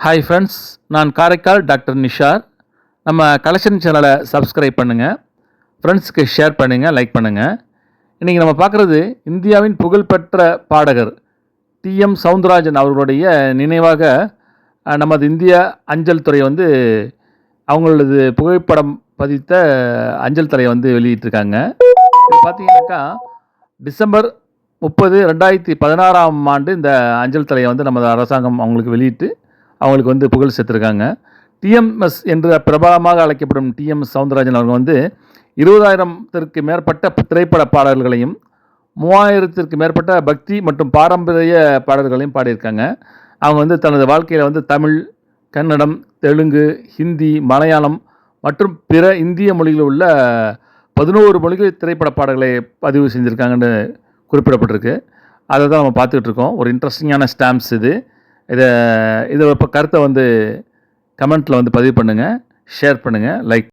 Hi friends, நான் Karaikal doctor Nishar. நம்ம collection சேனலை சப்ஸ்கிரைப் பண்ணுங்கள், ஃப்ரெண்ட்ஸுக்கு ஷேர் பண்ணுங்கள், லைக் பண்ணுங்கள். இன்றைக்கி நம்ம பார்க்குறது இந்தியாவின் புகழ்பெற்ற பாடகர் டிஎம் சவுந்தரராஜன் அவர்களுடைய நினைவாக நமது இந்திய அஞ்சல் துறை அவங்களது புகைப்படம் பதித்த அஞ்சல் தலையை வெளியிட்டிருக்காங்க. இது பார்த்தீங்கன்னாக்கா டிசம்பர் 30, 2016ஆம் ஆண்டு இந்த அஞ்சல் தலையை நமது அரசாங்கம் அவங்களுக்கு வெளியிட்டு அவங்களுக்கு புகழ் சேர்த்துருக்காங்க. டிஎம்எஸ் என்ற பிரபலமாக அழைக்கப்படும் டிஎம் சவுந்தரராஜன் அவங்க 20,000த்திற்கு மேற்பட்ட திரைப்பட பாடல்களையும் 3,000த்திற்கு மேற்பட்ட பக்தி மற்றும் பாரம்பரிய பாடல்களையும் பாடியிருக்காங்க. அவங்க தனது வாழ்க்கையில் தமிழ், கன்னடம், தெலுங்கு, ஹிந்தி, மலையாளம் மற்றும் பிற இந்திய மொழிகளில் உள்ள 11 மொழிகள் திரைப்பட பாடல்களை பதிவு செஞ்சுருக்காங்கன்னு குறிப்பிடப்பட்டிருக்கு. அதை தான் நம்ம பார்த்துக்கிட்டு இருக்கோம். ஒரு இன்ட்ரெஸ்டிங்கான ஸ்டாம்ப்ஸ் இது. இதை இப்போ கருத்தை கமெண்ட்டில் பதிவு பண்ணுங்கள், ஷேர் பண்ணுங்கள், லைக்